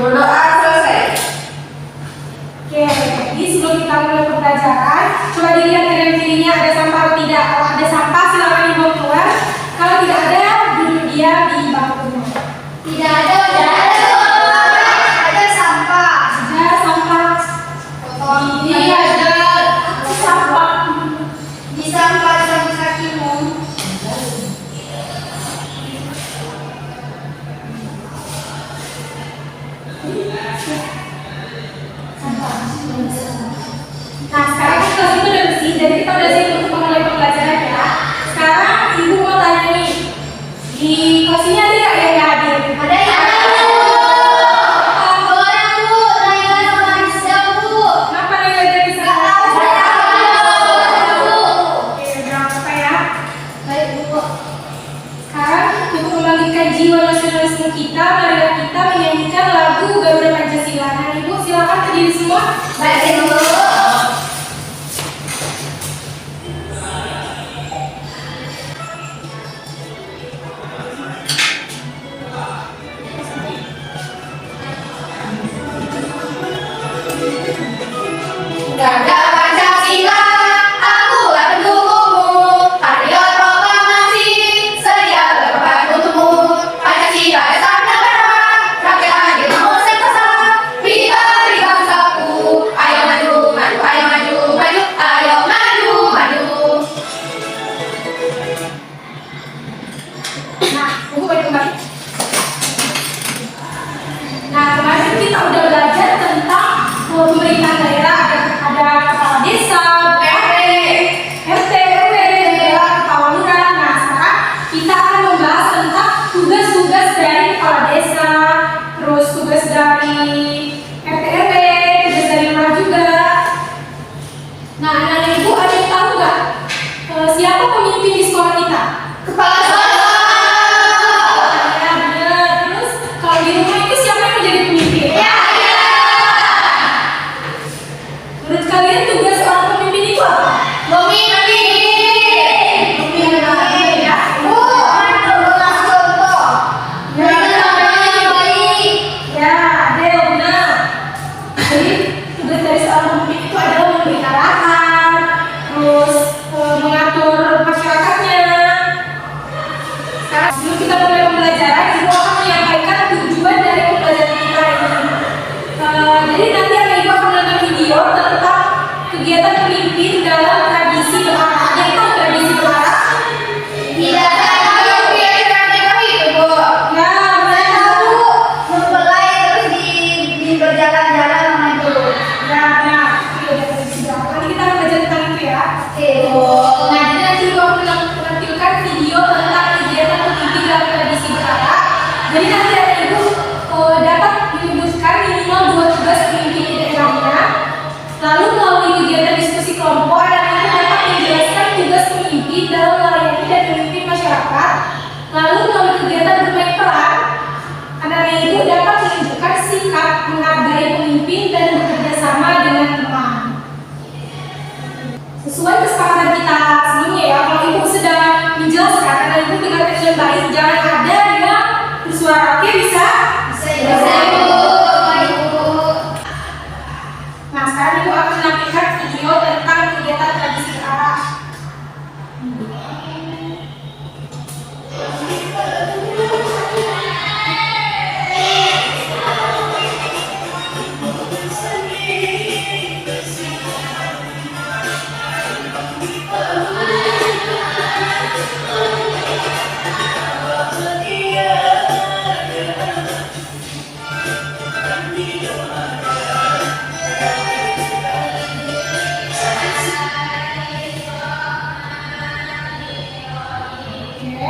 Berdoa selesai. Oke, jadi sebelum kita mulai pembelajaran, coba dilihat kanan kirinya ada sampah atau tidak. Kalau ada sampah silakan dibawa keluar. Kalau tidak ada, duduk diam di bangku. Tidak ada, tidak ada. Ada sampah. Ada sampah. Ini ada sampah. Di sampah sama kakimu. Nah, sekarang kelas itu udah bersih, jadi kita udah siap untuk memulai pembelajaran ya. Sekarang ibu mau tanya nih, di kelas ini ada nggak yang nggak hadir? Ada yang orang bu, Naila sama Rizka bu. Kenapa Naila jadi Nggak tahu saya. Oke, berapa ya? Baik bu. Sekarang untuk membangkitkan jiwa nasionalisme kita, marilah kita menyanyikan lagu Garuda Pancasila. Nah, ibu silakan berdiri semua. Baik bu. Garuda Pancasila, akulah pendukungmu. Patriot proklamasi, sedia berkorban untukmu. Pancasila dasar negara, rakyat adil mau sentosa. Beri bangsaku, ayo maju, maju, ayo maju, maju, ayo maju, maju. Nah, ibu balik kembali. Nah, kemarin kita udah belajar tentang pemerintahan daerah, ada kepala desa, RT, RW, kepala lurah. Nah, sekarang kita akan membahas tentang tugas-tugas dari kepala desa, terus tugas dari RT, RW, tugas dari lurah juga. Nah, anak-anak ibu ada yang tahu nggak siapa pemimpin di sekolah kita? Kepala sekolah. Ya, benar. Terus kalau di rumah itu siapa yang menjadi pemimpin? Ya. Menurut kalian tugas seorang pemimpin itu apa? Memimpin. Pemimpin ya. Bu, berulang contoh. Berikan contoh yang baik. Ya, ada yang benar. Jadi tugas dari seorang pemimpin itu adalah memberi arahan, terus mengatur masyarakatnya. Sekarang sebelum kita mulai pembelajaran, ibu akan menyampaikan tujuan dari pembelajaran kita ini. Jadi nanti ibu akan menonton video tentang kegiatan pemimpin dalam tradisi berarah. Ada yang tahu tradisi berarah? Tidak tahu kira-kira mereka itu, Bu. Ya, Saya tahu mempelai terus di berjalan-jalan sama itu. ya, nah, itu udah tradisi berarah. Nanti kita akan belajar tentang itu ya. Oke. Nah, jadi nanti ibu akan menampilkan video tentang kegiatan pemimpin dalam tradisi berarah. Jadi nanti ada ibu dapat menyebutkan minimal 2 tugas pemimpin di daerahnya. Lalu melalui kegiatan diskusi kelompok, anak-anak dapat menjelaskan tugas pemimpin dalam melayani dan memimpin masyarakat. Lalu melalui kegiatan bermain peran, anak-anak itu dapat menunjukkan sikap menghargai pemimpin dan bekerja sama dengan teman. Sesuai kesepakatan kita sebelumnya ya, kalau ibu sedang menjelaskan, karena ibu dengarkan dengan baik, jangan ada yang bersuara. Oke, bisa? Bisa, Bu. Baik, Bu. Nah, sekarang ibu akan menampilkan video tentang kegiatan tradisi berarah. Oke.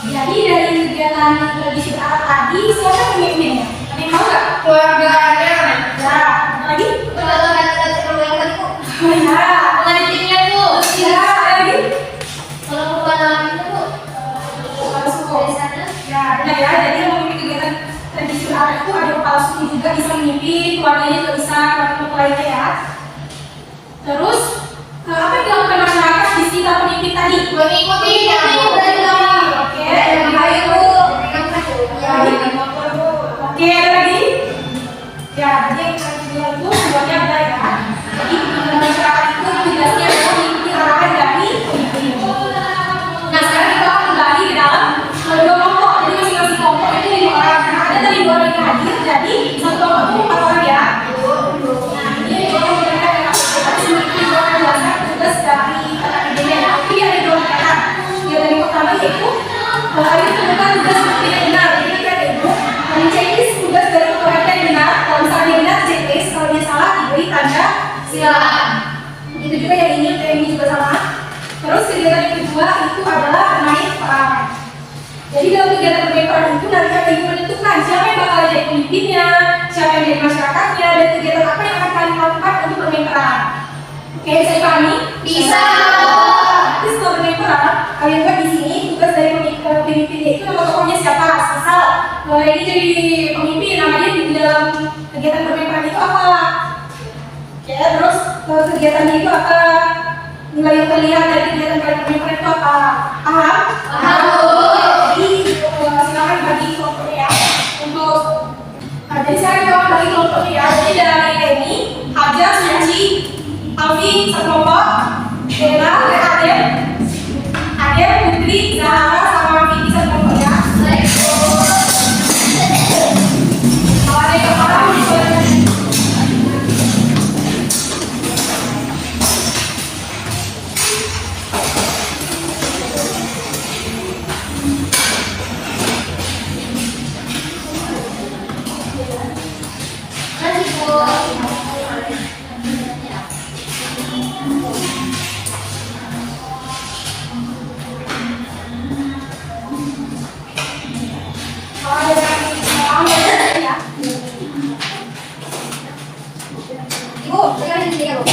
Jadi dari kegiatan tradisi berarah tadi, siapa pemimpinnya? Ada yang tahu nggak? Keluarga ada. Ya, ada lagi? Kalau kata keluarga tadi, Bu. Oh ya, Pengantinnya, Bu. ya, ada lagi? Kalau kepala itu, Bu. Kepala suku. Dari sana. Ya, benar ya. Jadi yang memimpin kegiatan tradisi berarah itu ada kepala suku juga bisa memimpin, keluarganya juga bisa, keluarga lainnya ya. Terus, apa yang dilakukan masyarakat di sekitar pemimpin tadi? Mengikuti yang dari Oke, baik Bu. Ya, Oke, ada lagi? Ya, jadi yang kita bilang itu semuanya benar ya. Jadi masyarakat itu tugasnya adalah mengikuti arahan dari pemimpin. Nah, sekarang kita akan kembali ke dalam dua kelompok. Jadi masing-masing kelompok itu 5 orang. Nah, ada dari 2 orang yang hadir. Jadi satu kelompok itu 4 orang ya. Nah, ini kalau mereka yang harus mengikuti menjelaskan tugas dari PKPD-nya. Tapi ada 2 mereka. Yang dari pertama yaitu ayo temukan tugas seperti yang benar. Jadi kita ada itu men-checklist tugas dari ketua RT yang benar. Kalau misalnya dia benar, checklist. Kalau dia salah, diberi tanda silakan. Itu juga yang ini juga sama. Terus kegiatan yang kedua itu adalah bermain peran. Jadi dalam kegiatan bermain peran itu nanti akan ibu menentukan siapa yang bakal jadi pemimpinnya, siapa yang jadi masyarakatnya, dan kegiatan apa yang akan kalian lakukan untuk bermain peran. Oke, bisa dipahami? Bisa. Terus kalau bermain peran, kalian buat di sini tugas dari pemimpinnya itu nama tokohnya siapa? Misal, ini jadi pemimpin, namanya di dalam kegiatan bermain peran itu apa? Ya, terus kegiatannya itu apa? Nilai yang terlihat dari kegiatan kalian bermain peran itu apa? Paham? Paham. Jadi silakan bagi kelompoknya ya. Untuk jadi sekarang kita akan bagi kelompoknya ya. Jadi dari ini Hajar, Suci, Alfi, sekelompok, Bella, Adem, Putri, Zahara, sama Vicky sekelompok ya. Kalau ada yang orang Ibu, saya di sini ya, Bu.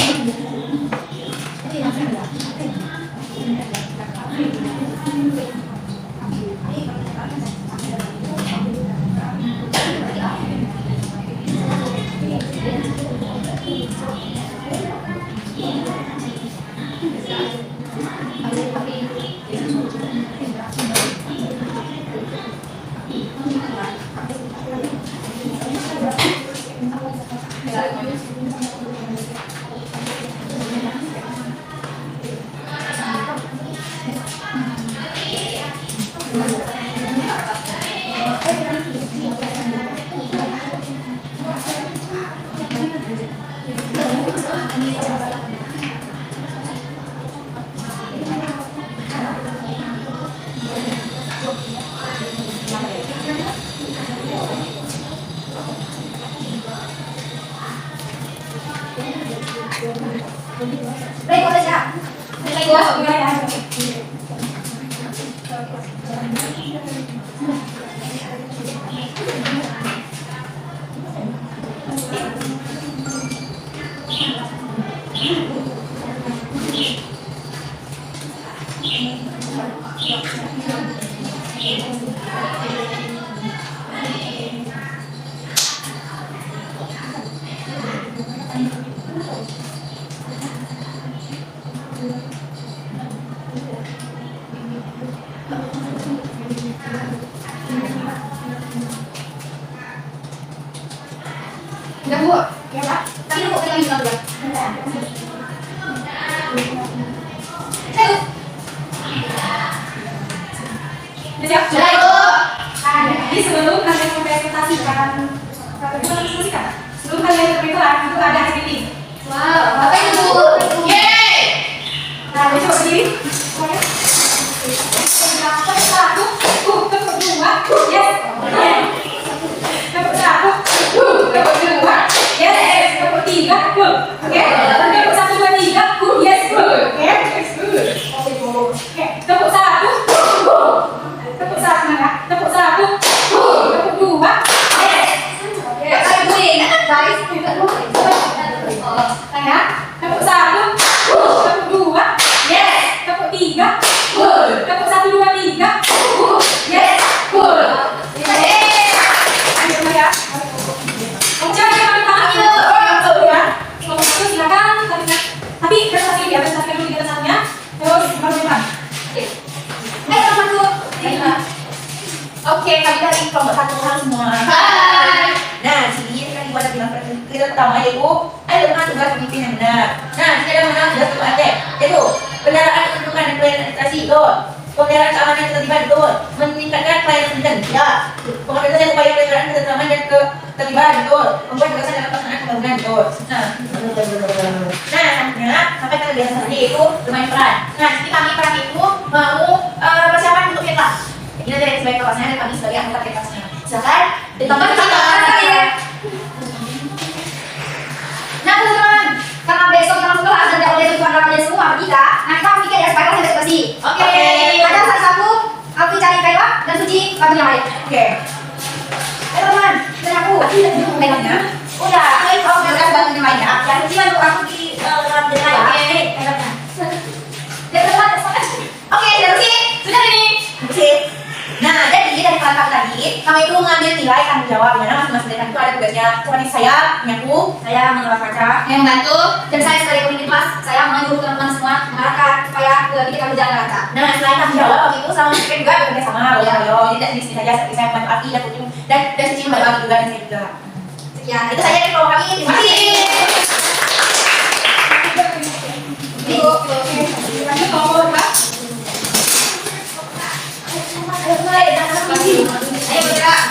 Baik, boleh siap. Baik, boleh. Udah, Bu. Ya, Pak. Tapi Bu, kita lagi dulu. Ayo. Udah siap? Sudah, Bu. Jadi sebelum kalian mempresentasikan, sebelum kalian berbicara itu ada activity. Wow, apa itu, Bu? Yeay. Nah, besok berdiri. Semuanya. Satu, tepuk dua, yes. Tepuk satu, tepuk dua, yes. Tepuk tiga, good. Oke. Tepuk 1, 2, 3, good, yes, good. Oke, oke. Tepuk satu, tepuk satu, mana? Tepuk satu, tepuk dua, yes. Oke. Ayo, Bu. Guys, buka dulu. Ya. Tepuk satu, tepuk dua, yes. Tepuk tiga, good. Tepuk 1, 2, 3, good, yes, good. Ayo ya. Ucap yang tangan ya. Kalau itu silakan tapi presentasi ya, presentasikan dulu kita satunya. Terus baru kita. Teman dulu. Oke, kami dari kelompok 1 hal semua. Hai. Nah, sini tadi gua ada bilang kegiatan pertama yaitu ada tentang tugas pemimpin yang benar. Nah, di dalam mana sudah satu ATM, yaitu pendaraan kependudukan dan pelayanan administrasi, betul. Pemeliharaan keamanan dan ketertiban, betul. Meningkatkan pelayanan pendidikan, ya. Pengambilan dan upaya pelaksanaan ketentraman dan ketertiban, betul. Membuat tugasan dalam pelaksanaan pembangunan, betul. Nah, sampai ke kegiatan tadi yaitu bermain peran. Nah, jadi kami itu mau persiapan untuk kelas. Ini dari sebagai kelasnya dan kami sebagai anggota kelasnya. Silakan ditambah kita. Nah teman-teman, karena besok kita masuk kelas dan tidak boleh bersuara pada semua bertiga, nah kita mikir ya supaya kita bebas. Oke. Ada satu, Alfi cari Kayla dan Suci bagi yang lain. Oke. Ayo teman, dan aku. Mainannya. Udah. Oh, udah bantu yang lain ya. Yang Suci bantu aku di dalam yang lain. Oke. Oke, dari sini sudah ini. Oke. Nah, jadi dari kalian tadi, kami itu mengambil nilai tanggung jawab. Di mana masing-masing dari kami itu ada tugasnya. Seperti saya, menyapu, saya mengelola kaca, Yang membantu dan saya sebagai pemimpin kelas, saya menyuruh teman-teman semua mengarahkan supaya kita berjalan rata. Nah, selain tanggung jawab, kami itu sama mereka juga bekerja sama. Ayo, tidak sedikit saja seperti saya membantu Aki dan Kucing dan Cici membantu Aki juga dan saya juga. Sekian, itu saja dari kelompok kami. Terima kasih. Lanjut kelompok berapa? Ayo bergerak.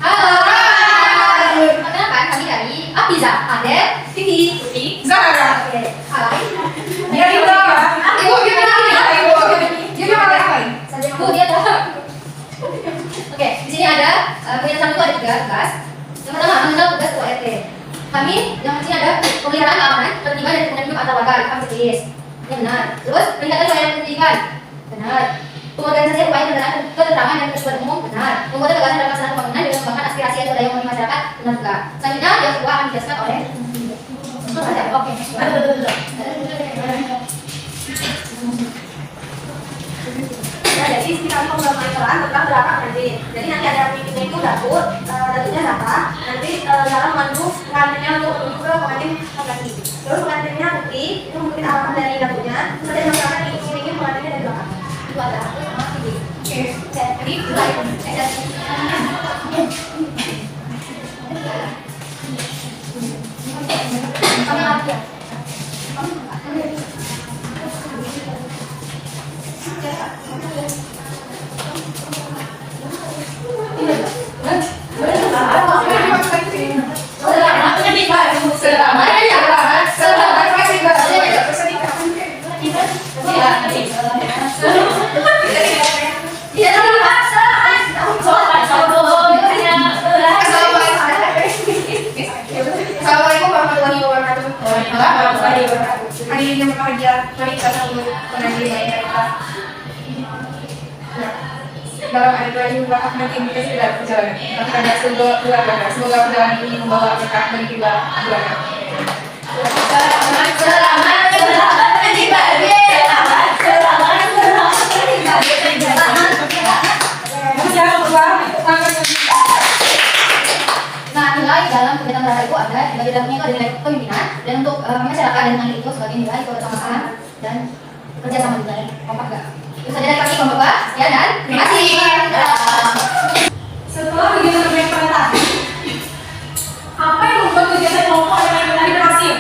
Halo. Perkenalkan kami dari Apiza, Adel, Titi, Zara. Oke. Hai. Dia kita. Ibu gimana nih? Dia pakai apa? Bu, dia tahu. Oke, di sini ada kegiatan itu ada 3 tugas. Yang pertama, mengenal tugas ketua RT. Kami yang di sini ada pemeliharaan keamanan, ketertiban dan lingkungan hidup antar warga. Kami tulis. Ini benar. Terus meningkatkan pelayanan pendidikan. Benar. Pengorganisasian upaya keterangan dan keseluruhan umum. Benar. Membuat gagasan dalam pelaksanaan pembangunan dengan mengembangkan aspirasi atau daya bagi masyarakat. Benar juga. Selanjutnya yang kedua akan dijelaskan oleh. Oke. Nah, jadi kita mau bermain peran tentang gerakan nanti. Jadi nanti ada pemimpinnya itu dapur, dapurnya siapa? Nanti dalam mandu pengantinnya untuk menuju ke pengantin laki. Terus pengantinnya putih, itu mungkin arahan dari dapurnya. Terus ada masyarakat yang ingin pengantinnya dari belakang. Itu ada aku sama Vivi. Oke. Jadi mulai. Kami lagi ya. Assalamualaikum warahmatullahi wabarakatuh. Hari ini yang berbahagia, mari kita sambut pengantin kita. Dalam ayat Tuhan ini bahkan nanti kita sudah perjalanan. Maka ada semoga perjalanan ini membawa berkah bagi kita keluarga. Nah, nilai dalam kegiatan berada itu ada di dalamnya itu ada nilai kepemimpinan dan untuk masyarakat dan tenaga itu sebagai nilai kebersamaan dan kerjasama juga dan kompak gak. Itu saja dari kami kelompok ya dan terima kasih. Setelah kegiatan bermain peran tadi, apa yang membuat kegiatan kelompok dan bermain peran berhasil?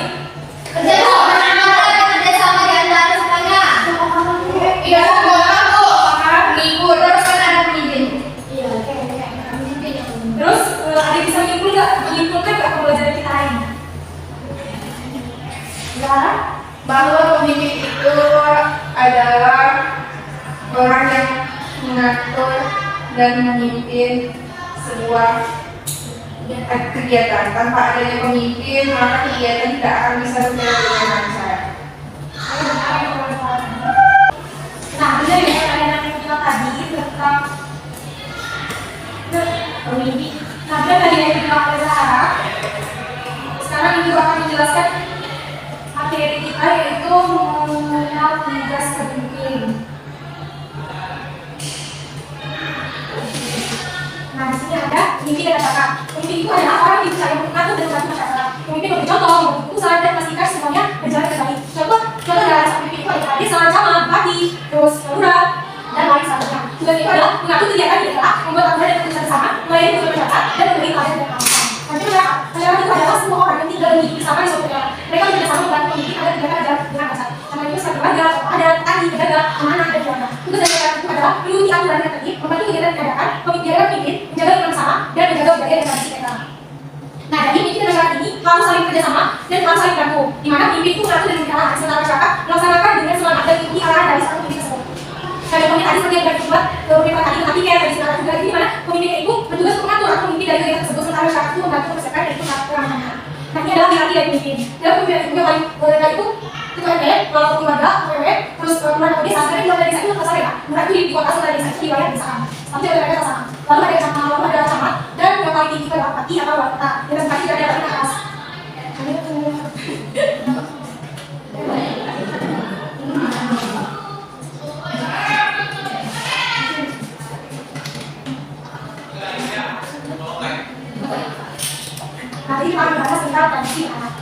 Kerjasama di antara semuanya. Iya, semua aku akan ngikut terus kan ada pemimpin. Terus ada yang bisa menyimpulkan nggak pembelajaran kita hari ini? Bahwa pemimpin itu adalah orang yang mengatur dan memimpin sebuah kegiatan. Tanpa adanya pemimpin, maka kegiatan tidak akan bisa berjalan dengan lancar. Nah, benar ya pertanyaan yang kita tadi tentang pemimpin. Nah, benar tadi yang kita oleh Zahra. Sekarang Ibu akan menjelaskan materi kita yaitu mengenal tugas pemimpin. Nah, di sini ada pemimpin dan kakak. Pemimpin itu adalah orang yang bisa mengatur dan membantu masyarakat. Pemimpin memberi contoh, memberi usaha dan memastikan semuanya berjalan dengan baik. Contoh dari pemimpin itu ada hadis, salam jamaah, pagi, terus darurat, dan lain sebagainya. Tugas itu adalah mengatur kegiatan di daerah, membuat aturan dan menjaga amanah dan keluarga. Tugas dari keluarga itu adalah mengikuti aturan yang tertib, membantu kegiatan yang diadakan, menjaga pemimpin, menjaga lingkungan bersama, dan menjaga budaya dan tradisi mereka. Nah, jadi pemimpin dan masyarakat ini harus saling kerjasama dan harus saling bantu. Di mana pemimpin itu mengatur dan memberikan arahan, sementara masyarakat melaksanakan dengan semangat dan mengikuti arahan dari sang pemimpin tersebut. Nah, contohnya tadi seperti yang sudah dibuat beberapa kali, tapi kayak tadi sekarang juga, di mana pemimpin itu bertugas untuk mengatur atau memimpin dari kegiatan tersebut, sementara masyarakat itu membantu mempersiapkan dan itu keamanan. Nah, ini adalah hierarki dari pemimpin. Dalam pemimpin itu yang paling berbeda itu ketua RT, lalu keluarga, PW, terus keluarga desa, sekarang keluarga desa itu selesai ya. Mereka itu di kota selesai desa itu di wilayah desa. Tapi ada mereka sama. Lalu ada yang sama, lalu ada yang sama, dan yang paling tinggi itu adalah bupati atau wali kota. Dan bupati tidak ada yang atas. Nanti kita akan bahas tentang tradisi anak.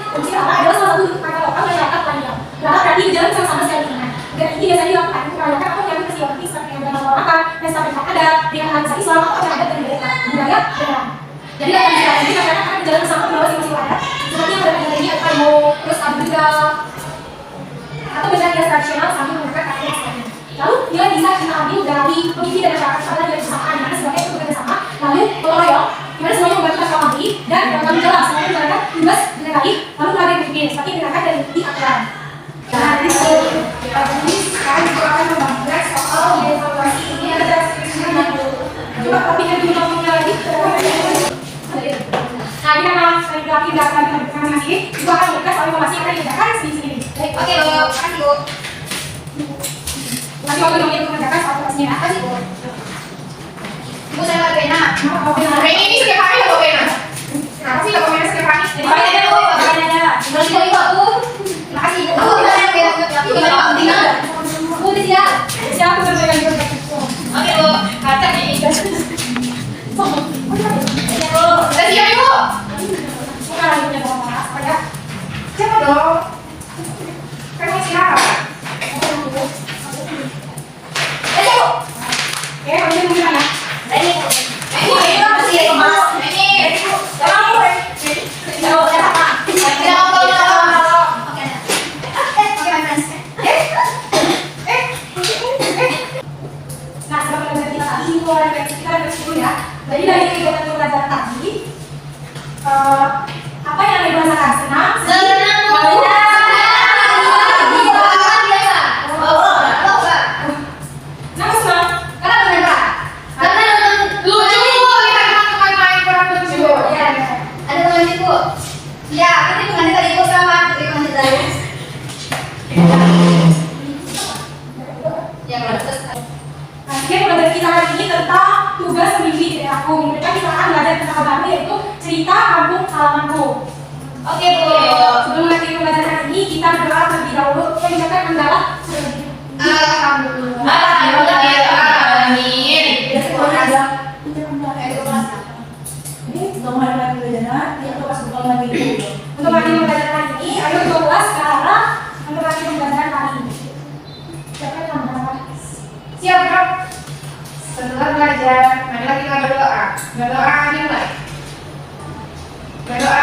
Tradisi anak adalah salah satu kata lokal yang dilakukan pelajar. Berangkat berarti berjalan sama-sama sekali dengan. Dan ini biasanya dilakukan untuk merayakan atau menyambut peristiwa penting seperti yang dalam makan, pesta pesta adat, dengan hari Islam atau adat dan budaya daerah. Jadi dalam tradisi anak ini masyarakat akan berjalan bersama membawa masing-masing adat, seperti yang ada ini ada kaimo, terus ada juga atau benda hias tradisional sambil menggunakan kata yang sama. Lalu dia bisa kita ambil dari pemimpin dan masyarakat pada dia bersamaan, dimana semuanya itu bekerja sama, lalu gotong royong, dimana semuanya membantu masyarakat mandiri dan kami jelas semuanya menjalankan tugas dengan baik, lalu melalui pemimpin seperti mendengarkan dan mengikuti aturan. Nah, jadi sekarang kita akan membahas soal evaluasi ini ada coba topiknya punya lagi. Nah, ini memang sekali lagi data yang kami kasih itu akan memberikan soal informasi yang akan diadakan di sini. Oke, Bu. Makasih, Bu. Nanti waktu yang mengerjakan soal informasinya. Makasih, Bu. Bu, saya mau pena. Reni ini setiap hari bawa pena. Kenapa sih bawa pena setiap hari? Jadi ada, Bu. Ada. Terus dari Pak, Bu. Makasih, Bu. Bu, saya mau pena. Bu, di sini. Siapa yang juga? Oke, Bu. Kaca nih. Bu, dari sini, Bu. Bukan lagi punya bawa panas, apa ya? Siapa dong? Kan masih apa? Ayo, Bu. Oke, masih mungkin mana? Ini, Bu. Ini, masih emas. Ini. Tolong, Bu. Jauh, ada apa? Jauh. Oke, my friends. Nah, setelah pelajaran kita tadi, mulai dari kita dulu ya. Jadi dari kegiatan pelajaran tadi, apa yang Ibu rasakan? Senang? Senang, Bu. Kenapa senang? Karena benar, Pak. Karena lucu, Bu. Kita teman-teman main kurang lucu. Iya, iya. Ada teman Bu. Ya, ini pengantin tadi Bu sama pengantin tadi. Ya, terus. Nah, sekian pelajaran kita hari ini tentang tugas pemimpin di aku. Mereka kita akan belajar tentang hal baru yaitu cerita kampung halamanku. Oke, Bu. Sebelum mengakhiri pelajaran hari ini, kita berdoa terlebih dahulu. Yang diucapkan adalah Alhamdulillah. Amin. Untuk mengakhiri pelajaran hari ini, ayo 12 ke arah untuk mengakhiri pelajaran hari ini. Siapa yang menambah? Siap, Bro. Setelah belajar, marilah kita berdoa. Berdoa dimulai. Berdoa